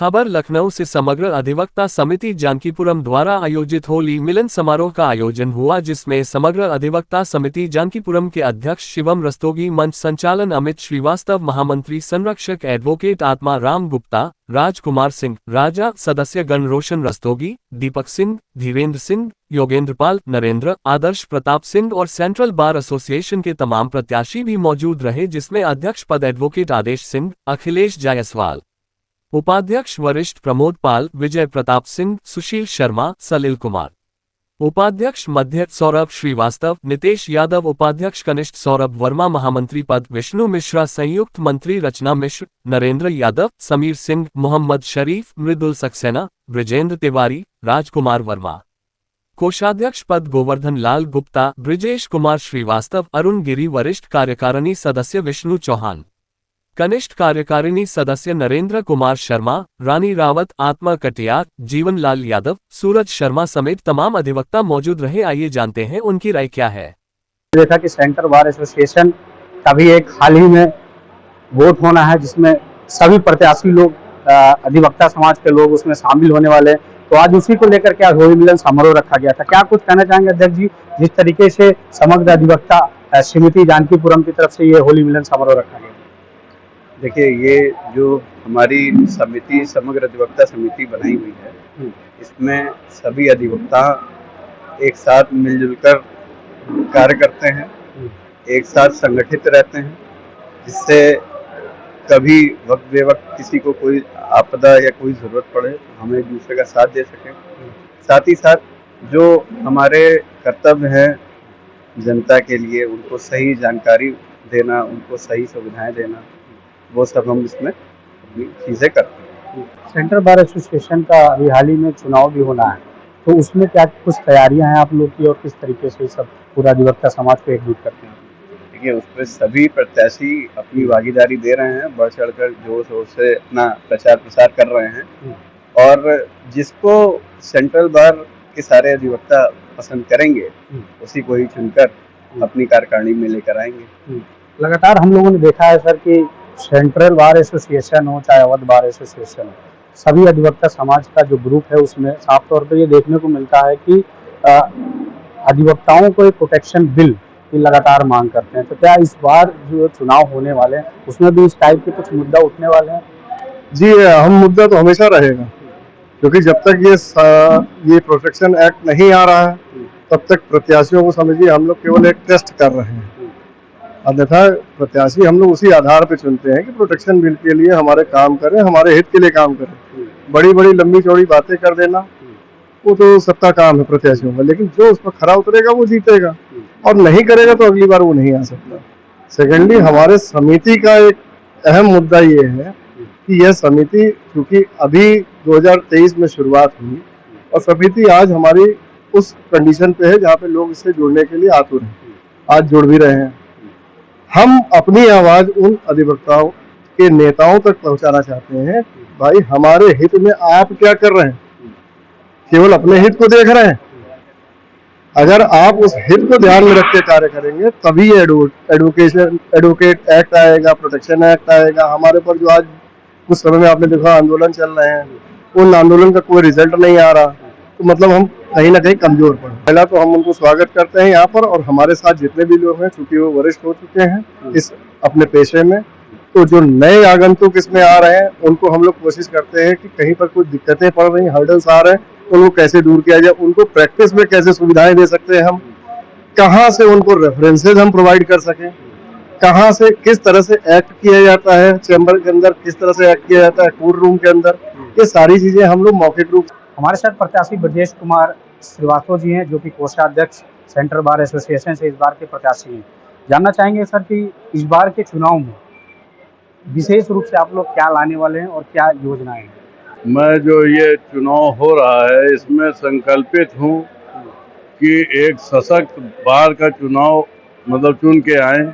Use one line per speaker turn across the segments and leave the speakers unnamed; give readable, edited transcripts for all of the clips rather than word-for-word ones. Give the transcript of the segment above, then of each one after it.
खबर लखनऊ से समग्र अधिवक्ता समिति जानकीपुरम द्वारा आयोजित होली मिलन समारोह का आयोजन हुआ, जिसमें समग्र अधिवक्ता समिति जानकीपुरम के अध्यक्ष शिवम रस्तोगी, मंच संचालन अमित श्रीवास्तव, महामंत्री संरक्षक एडवोकेट आत्मा राम गुप्ता, राजकुमार सिंह राजा, सदस्य गण रोशन रस्तोगी, दीपक सिंह, धीरेन्द्र सिंह, योगेंद्रपाल, नरेंद्र, आदर्श प्रताप सिंह और सेंट्रल बार एसोसिएशन के तमाम प्रत्याशी भी मौजूद रहे, जिसमें अध्यक्ष पद एडवोकेट आदेश सिंह, अखिलेश जायसवाल, उपाध्यक्ष वरिष्ठ प्रमोद पाल, विजय प्रताप सिंह, सुशील शर्मा, सलिल कुमार, उपाध्यक्ष मध्य सौरभ श्रीवास्तव, नितेश यादव, उपाध्यक्ष कनिष्ठ सौरभ वर्मा, महामंत्री पद विष्णु मिश्रा, संयुक्त मंत्री रचना मिश्र, नरेंद्र यादव, समीर सिंह, मोहम्मद शरीफ, मृदुल सक्सेना, ब्रजेंद्र तिवारी, राजकुमार वर्मा, कोषाध्यक्ष पद गोवर्धन लाल गुप्ता, ब्रिजेश कुमार श्रीवास्तव, अरुण गिरी, वरिष्ठ कार्यकारिणी सदस्य विष्णु चौहान, कनिष्ठ कार्यकारिणी सदस्य नरेंद्र कुमार शर्मा, रानी रावत, आत्मा कटियार, जीवन लाल यादव, सूरज शर्मा समेत तमाम अधिवक्ता मौजूद रहे। आइए जानते हैं उनकी राय क्या है।
देखा कि सेंट्रल बार एसोसिएशन का भी एक हाल ही में वोट होना है, जिसमें सभी प्रत्याशी लोग, अधिवक्ता समाज के लोग उसमें शामिल होने वाले, तो आज उसी को लेकर के होली मिलन समारोह रखा गया था। क्या कुछ कहना चाहेंगे अध्यक्ष जी, जिस तरीके से समग्र अधिवक्ता समिति जानकीपुरम की तरफ से ये होली मिलन समारोह रखा गया?
देखिए, ये जो हमारी समिति समग्र अधिवक्ता समिति बनाई हुई है, इसमें सभी अधिवक्ता एक साथ मिलजुल कर कार्य करते हैं, एक साथ संगठित रहते हैं, जिससे कभी वक्त बेवक्त किसी को कोई आपदा या कोई ज़रूरत पड़े तो हम एक दूसरे का साथ दे सकें। साथ ही साथ जो हमारे कर्तव्य हैं जनता के लिए, उनको सही जानकारी देना, उनको सही सुविधाएं देना, वो सब हम इसमें अपनी चीज़ें करते हैं।
सेंट्रल बार एसोसिएशन का अभी हाल ही में चुनाव भी होना है, तो उसमें क्या कुछ तैयारियां हैं आप लोग की, और किस तरीके से सब पूरा अधिवक्ता समाज को एकजुट करते हैं?
देखिए, उसमें सभी प्रत्याशी अपनी भागीदारी दे रहे हैं, बढ़ चढ़कर जोर शोर से अपना प्रचार प्रसार कर रहे हैं, और जिसको सेंट्रल बार के सारे अधिवक्ता पसंद करेंगे उसी को ही चुनकर अपनी कार्यकारिणी में लेकर आएंगे।
लगातार हम लोगों ने देखा है सर कि सेंट्रल बार एसोसिएशन हो चाहे अवध बार एसोसिएशन हो, सभी अधिवक्ता समाज का जो ग्रुप है उसमें साफ तौर पर ये देखने को मिलता है कि अधिवक्ताओं को एक प्रोटेक्शन बिल की लगातार मांग करते हैं। तो क्या इस बार जो चुनाव होने वाले हैं उसमें भी इस टाइप के कुछ मुद्दा उठने वाले हैं?
जी, अहम मुद्दा तो हमेशा रहेगा, क्योंकि जब तक ये प्रोटेक्शन एक्ट नहीं आ रहा है तब तक प्रत्याशियों को समझिए हम लोग केवल एक टेस्ट कर रहे हैं। अन्यथा प्रत्याशी हम लोग उसी आधार पर चुनते हैं कि प्रोटेक्शन बिल के लिए हमारे काम करें, हमारे हित के लिए काम करें। बड़ी बड़ी लंबी चौड़ी बातें कर देना वो तो सबका काम है प्रत्याशियों का, लेकिन जो उस पर खरा उतरेगा वो जीतेगा, और नहीं करेगा तो अगली बार वो नहीं आ सकता। सेकेंडली, हमारे समिति का एक अहम मुद्दा ये है कि यह समिति क्योंकि अभी 2023 में शुरुआत हुई और समिति आज हमारी उस कंडीशन पे है जहाँ पे लोग इससे जुड़ने के लिए आतुर हैं, आज जुड़ भी रहे हैं। हम अपनी आवाज उन अधिवक्ताओं के नेताओं तक पहुंचाना चाहते हैं, भाई हमारे हित में आप क्या कर रहे हैं? केवल अपने हित को देख रहे हैं? अगर आप उस हित को ध्यान में रख के कार्य करेंगे तभी एडवोकेट एक्ट आएगा, प्रोटेक्शन एक्ट आएगा। हमारे पर जो आज कुछ समय में आपने देखा आंदोलन चल रहे हैं, उन आंदोलन का कोई रिजल्ट नहीं आ रहा, तो मतलब हम कहीं ना कहीं कमजोर पड़े। पहला तो हम उनको स्वागत करते हैं यहाँ पर, और हमारे साथ जितने भी लोग हैं चूंकि वो वरिष्ठ हो चुके हैं इस अपने पेशे में, तो जो नए आगंतुक इसमें आ रहे हैं उनको हम लोग कोशिश करते हैं कि कहीं पर कुछ दिक्कतें पड़ रही, हर्डल्स आ रहे हैं, उनको कैसे दूर किया जाए, उनको प्रैक्टिस में कैसे सुविधाएं दे सकते हैं हम, कहाँ से उनको रेफरेंसेज हम प्रोवाइड कर सकें, कहाँ से किस तरह से एक्ट किया जाता है, चैम्बर के अंदर किस तरह से एक्ट किया जाता है, कोर्ट रूम के अंदर, ये सारी चीजें हम लोग मौखिक रूप।
हमारे साथ प्रत्याशी ब्रजेश कुमार श्रीवास्तव जी हैं, जो कि कोषाध्यक्ष सेंट्रल बार एसोसिएशन से इस बार के प्रत्याशी हैं। जानना चाहेंगे सर कि इस बार के चुनाव में विशेष रूप से आप लोग क्या लाने वाले हैं और क्या योजनाएं हैं?
मैं जो ये चुनाव हो रहा है इसमें संकल्पित हूँ कि एक सशक्त बार का चुनाव मतलब चुन के आए,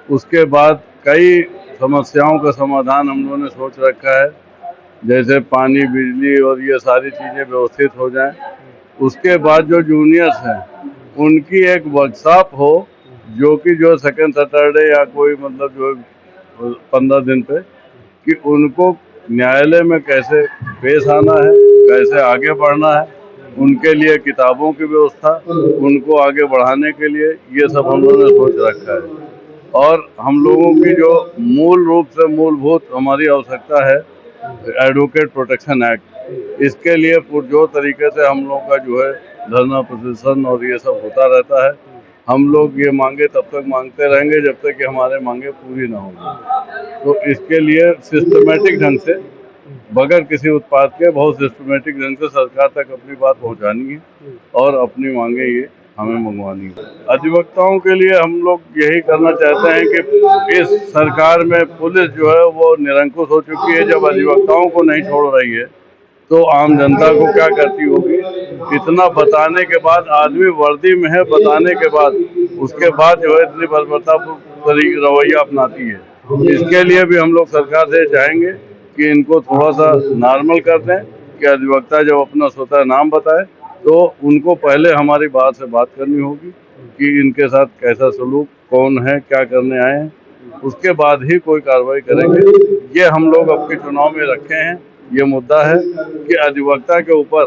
उसके बाद कई समस्याओं का समाधान हम लोगों ने सोच रखा है, जैसे पानी, बिजली और ये सारी चीज़ें व्यवस्थित हो जाएं। उसके बाद जो जूनियर्स हैं उनकी एक वर्कशॉप हो, जो सेकंड सैटरडे या कोई मतलब जो 15 दिन पे, कि उनको न्यायालय में कैसे पेश आना है, कैसे आगे बढ़ना है, उनके लिए किताबों की व्यवस्था, उनको आगे बढ़ाने के लिए ये सब हम लोगों ने सोच रखा है। और हम लोगों की जो मूल रूप से मूलभूत हमारी आवश्यकता है एडवोकेट प्रोटेक्शन एक्ट, इसके लिए पुरजोर तरीके से हम लोग का जो है धरना प्रदर्शन और ये सब होता रहता है। हम लोग ये मांगे तब तक मांगते रहेंगे जब तक कि हमारे मांगे पूरी ना होगी। तो इसके लिए सिस्टमेटिक ढंग से, बगैर किसी उत्पाद के, बहुत सिस्टमेटिक ढंग से सरकार तक अपनी बात पहुंचानी है और अपनी मांगे ये हमें मंगवानी है। अधिवक्ताओं के लिए हम लोग यही करना चाहते हैं कि इस सरकार में पुलिस जो है वो निरंकुश हो चुकी है। जब अधिवक्ताओं को नहीं छोड़ रही है तो आम जनता को क्या करती होगी। इतना बताने के बाद, आदमी वर्दी में है बताने के बाद, उसके बाद जो है इतनी बर्बरतापूर्ण रवैया अपनाती है। इसके लिए भी हम लोग सरकार से चाहेंगे कि इनको थोड़ा सा नॉर्मल कर दें कि अधिवक्ता जब अपना स्वतः नाम बताए तो उनको पहले हमारी बात से बात करनी होगी कि इनके साथ कैसा सलूक, कौन है, क्या करने आए हैं, उसके बाद ही कोई कार्रवाई करेंगे। ये हम लोग अपने चुनाव में रखे हैं। ये मुद्दा है कि अधिवक्ता के ऊपर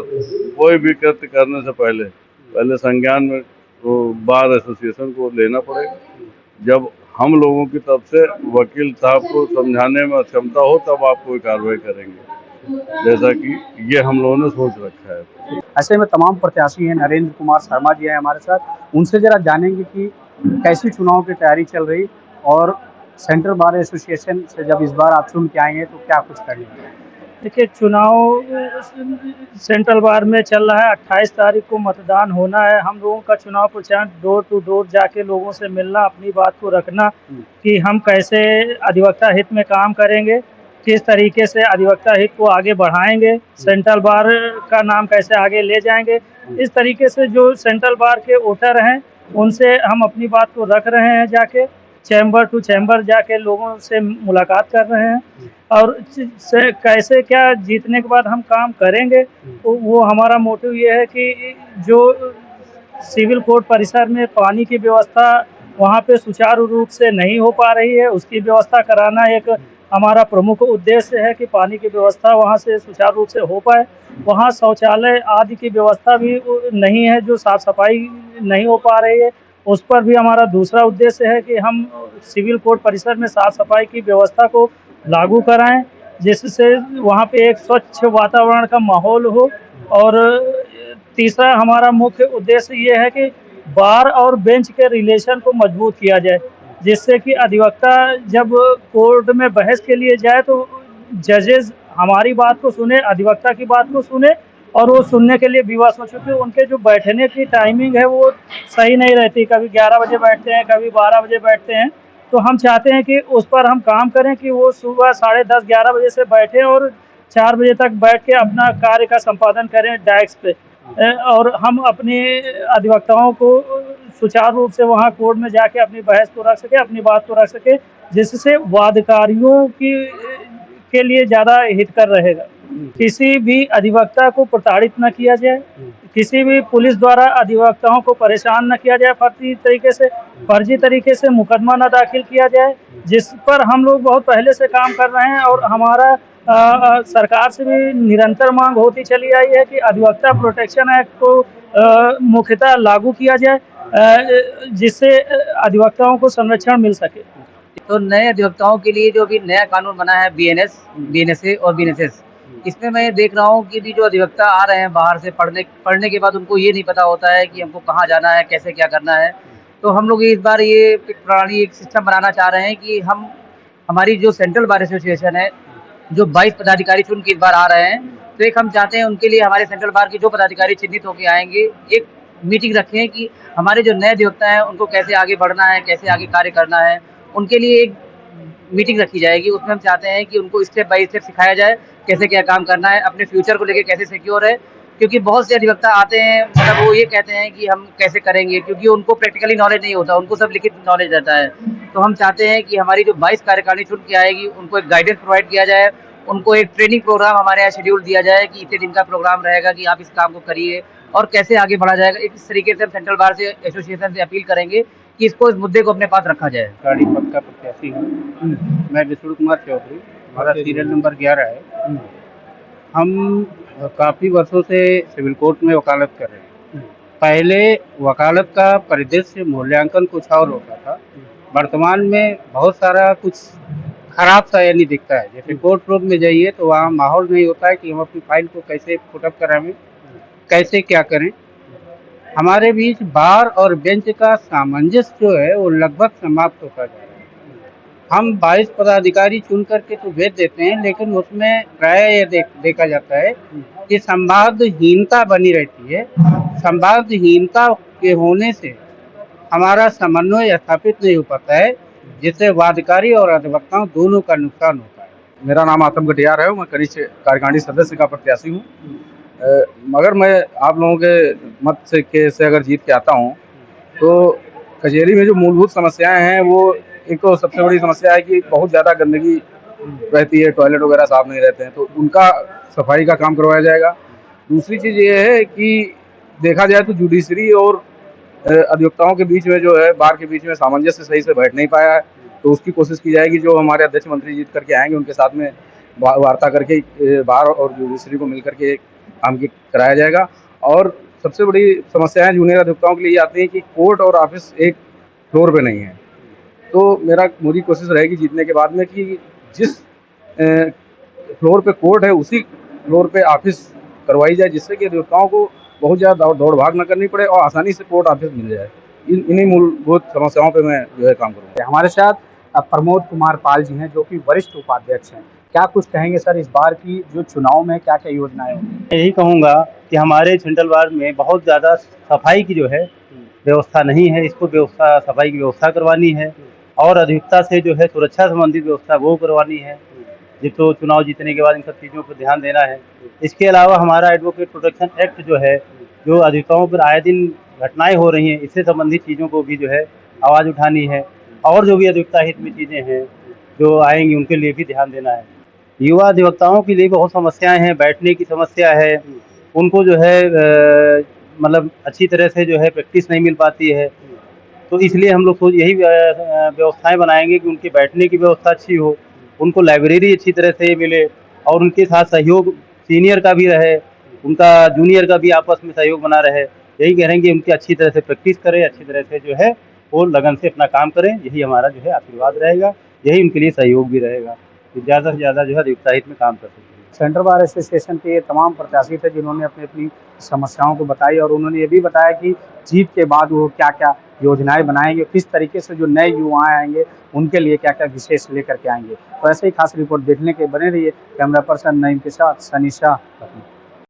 कोई भी कृत्य करने से पहले संज्ञान में तो बार एसोसिएशन को लेना पड़ेगा। जब हम लोगों की तरफ से वकील साहब को समझाने में अक्षमता हो तब आप कोई कार्रवाई करेंगे, जैसा कि ये हम लोगों ने सोच रखा है।
ऐसे में तमाम प्रत्याशी हैं, नरेंद्र कुमार शर्मा जी हैं हमारे साथ, उनसे जरा जानेंगे कि कैसी चुनाव की तैयारी चल रही और सेंट्रल बार एसोसिएशन से जब इस बार आप चुन के आए हैं तो क्या कुछ करेंगे।
देखिए, चुनाव सेंट्रल बार में चल रहा है। 28 तारीख को मतदान होना है। हम लोगों का चुनाव प्रचार डोर टू डोर जाके लोगों से मिलना, अपनी बात को रखना कि हम कैसे अधिवक्ता हित में काम करेंगे, किस तरीके से अधिवक्ता हित को आगे बढ़ाएंगे, सेंट्रल बार का नाम कैसे आगे ले जाएंगे। इस तरीके से जो सेंट्रल बार के वोटर हैं उनसे हम अपनी बात को रख रहे हैं, जाके चैम्बर टू चैम्बर जाके लोगों से मुलाकात कर रहे हैं और कैसे क्या जीतने के बाद हम काम करेंगे। वो हमारा मोटिव ये है कि जो सिविल कोर्ट परिसर में पानी की व्यवस्था वहाँ पे सुचारू रूप से नहीं हो पा रही है, उसकी व्यवस्था कराना एक हमारा प्रमुख उद्देश्य है कि पानी की व्यवस्था वहाँ से सुचारू रूप से हो पाए। वहाँ शौचालय आदि की व्यवस्था भी नहीं है, जो साफ सफाई नहीं हो पा रही है, उस पर भी हमारा दूसरा उद्देश्य है कि हम सिविल कोर्ट परिसर में साफ सफाई की व्यवस्था को लागू कराएं, जिससे वहाँ पे एक स्वच्छ वातावरण का माहौल हो। और तीसरा हमारा मुख्य उद्देश्य ये है कि बार और बेंच के रिलेशन को मजबूत किया जाए, जिससे कि अधिवक्ता जब कोर्ट में बहस के लिए जाए तो जजेस हमारी बात को सुने, अधिवक्ता की बात को सुने और वो सुनने के लिए विवश हो। चुके उनके जो बैठने की टाइमिंग है वो सही नहीं रहती, कभी 11 बजे बैठते हैं, कभी 12 बजे बैठते हैं। तो हम चाहते हैं कि उस पर हम काम करें कि वो सुबह 10:30-11 बजे से बैठे और 4 बजे तक बैठ के अपना कार्य का संपादन करें डेस्क पे, और हम अपने अधिवक्ताओं को सुचारू रूप से वहाँ कोर्ट में जाके अपनी बहस को रख सके, अपनी बात को रख सके, जिससे वादकारियों के लिए ज़्यादा हितकर रहेगा। किसी भी अधिवक्ता को प्रताड़ित न किया जाए, किसी भी पुलिस द्वारा अधिवक्ताओं को परेशान न किया जाए, फर्जी तरीके से मुकदमा न दाखिल किया जाए, जिस पर हम लोग बहुत पहले से काम कर रहे हैं। और हमारा सरकार से भी निरंतर मांग होती चली आई है कि अधिवक्ता प्रोटेक्शन एक्ट को मुख्यतः लागू किया जाए, जिससे अधिवक्ताओं को संरक्षण मिल सके।
तो नए अधिवक्ताओं के लिए जो भी नया कानून बना है BNSA और BNSS, इसमें मैं देख रहा हूँ कि भी जो अधिवक्ता आ रहे हैं बाहर से पढ़ने के बाद उनको ये नहीं पता होता है कि हमको कहाँ जाना है, कैसे क्या करना है। तो हम लोग इस बार ये प्रणाली, एक सिस्टम बनाना चाह रहे हैं कि हमारी जो सेंट्रल बार एसोसिएशन है, जो 22 पदाधिकारी चुन के इस बार आ रहे हैं, तो एक हम चाहते हैं उनके लिए हमारे सेंट्रल बार के जो पदाधिकारी चिन्हित होकर आएंगे, एक मीटिंग रखें कि हमारे जो नए अधिवक्ता हैं उनको कैसे आगे बढ़ना है, कैसे आगे कार्य करना है, उनके लिए एक मीटिंग रखी जाएगी। उसमें हम चाहते हैं कि उनको स्टेप बाय स्टेप सिखाया जाए कैसे क्या काम करना है, अपने फ्यूचर को लेकर कैसे सिक्योर है। क्योंकि बहुत से अधिवक्ता आते हैं, मतलब वो ये कहते हैं कि हम कैसे करेंगे, क्योंकि उनको प्रैक्टिकली नॉलेज नहीं होता, उनको सब लिखित नॉलेज रहता है। तो हम चाहते हैं कि हमारी जो 22 कार्यकारिणी चुन के आएगी उनको एक गाइडेंस प्रोवाइड किया जाए, उनको एक ट्रेनिंग प्रोग्राम हमारे यहाँ शेड्यूल दिया जाए कि इतने दिन का प्रोग्राम रहेगा कि आप इस काम को करिए और कैसे आगे बढ़ा जाएगा। इस तरीके से हम सेंट्रल बार से एसोसिएशन से अपील करेंगे कि इस मुद्दे को अपने पास रखा जाए।
गाड़ी पद का प्रत्याशी हूँ मैं, विष्णु कुमार चौधरी, हमारा सीरियल नंबर 11 है। हम काफ़ी वर्षों से सिविल कोर्ट में वकालत कर रहे हैं। पहले वकालत का परिदृश्य मूल्यांकन कुछ और होता था, वर्तमान में बहुत सारा कुछ खराब सा यानी दिखता है। जैसे कोर्ट रूम में जाइए तो वहाँ माहौल नहीं होता है कि हम अपनी फाइल को कैसे पुटअप कराएं, कैसे क्या करें। हमारे बीच बार और बेंच का सामंजस्य जो है वो लगभग समाप्त होता जा रहा है। हम 22 पदाधिकारी चुन करके तो भेज देते हैं, लेकिन उसमें प्राय ये देखा जाता है कि संवादहीनता बनी रहती है। संवादहीनता के होने से हमारा समन्वय स्थापित नहीं हो पाता है, जिससे वादकारी और अधिवक्ताओं दोनों का नुकसान होता है।
मेरा नाम आतम गटियार है, मैं कनिष्ठ कार्यकारिणी सदस्य का प्रत्याशी हूँ। मगर मैं आप लोगों के मत से अगर जीत के आता हूँ तो कचहरी में जो मूलभूत समस्याएं हैं वो एक तो सबसे बड़ी समस्या है कि बहुत ज़्यादा गंदगी रहती है, टॉयलेट वगैरह साफ नहीं रहते हैं, तो उनका सफाई का काम करवाया जाएगा। दूसरी चीज़ ये है कि देखा जाए तो जुडिशरी और अधिवक्ताओं के बीच में जो है, बार के बीच में सामंजस्य सही से बैठ नहीं पाया है, तो उसकी कोशिश की जाएगी। जो हमारे अध्यक्ष मंत्री जीत करके आएंगे उनके साथ में वार्ता करके बार और जुडिशरी को मिल करके काम कराया जाएगा। और सबसे बड़ी समस्याएं जूनियर अधिवक्ताओं के लिए आती है कि कोर्ट और ऑफिस एक फ्लोर पे नहीं है। तो मेरी कोशिश रहेगी जीतने के बाद में कि जिस फ्लोर पे कोर्ट है उसी फ्लोर पे ऑफिस करवाई जाए, जिससे कि अधिवक्ताओं को बहुत ज़्यादा दौड़ भाग न करनी पड़े और आसानी से कोर्ट ऑफिस मिल जाए। इन्हीं मूलभूत समस्याओं पे मैं जो है काम करूँगा।
हमारे साथ प्रमोद कुमार पाल जी हैं, जो कि वरिष्ठ उपाध्यक्ष हैं। क्या कुछ कहेंगे सर, इस बार की जो चुनाव में क्या क्या योजनाएं होंगी?
मैं यही कहूँगा कि हमारे सेंट्रल वार में बहुत ज़्यादा सफाई की जो है व्यवस्था नहीं है, इसको सफाई की व्यवस्था करवानी है और अधिवक्ता से जो है सुरक्षा संबंधित व्यवस्था वो करवानी है। ये तो चुनाव जीतने के बाद इन सब चीज़ों पर ध्यान देना है। इसके अलावा हमारा एडवोकेट प्रोटेक्शन एक्ट जो है, जो अधिवक्ताओं पर आए दिन घटनाएं हो रही हैं, इससे संबंधित चीज़ों को भी जो है आवाज़ उठानी है और जो भी अधिवक्ता हित में चीज़ें हैं जो आएंगी उनके लिए भी ध्यान देना है। युवा अधिवक्ताओं के लिए बहुत समस्याएं हैं, बैठने की समस्या है, उनको जो है मतलब अच्छी तरह से जो है प्रैक्टिस नहीं मिल पाती है। तो इसलिए हम लोग यही व्यवस्थाएं बनाएंगे कि उनके बैठने की व्यवस्था अच्छी हो, उनको लाइब्रेरी अच्छी तरह से मिले और उनके साथ सहयोग सीनियर का भी रहे, उनका जूनियर का भी आपस में सहयोग बना रहे। यही कहेंगे उनकी अच्छी तरह से प्रैक्टिस करें, अच्छी तरह से जो है वो लगन से अपना काम करें। यही हमारा जो है आशीर्वाद रहेगा, यही उनके लिए सहयोग भी रहेगा कि ज़्यादा से ज़्यादा जो है अधिवक्ता हित में काम कर सकें।
सेंट्रल बार एसोसिएशन के ये तमाम प्रत्याशी थे जिन्होंने अपनी अपनी समस्याओं को बताई और उन्होंने ये भी बताया कि जीत के बाद वो क्या क्या योजनाएं बनाएंगे, किस तरीके से जो नए युवा आएंगे उनके लिए क्या क्या विशेष लेकर के आएंगे। तो ऐसे ही खास रिपोर्ट देखने के बने रहिए। कैमरा पर्सन नईम के साथ सनीशा।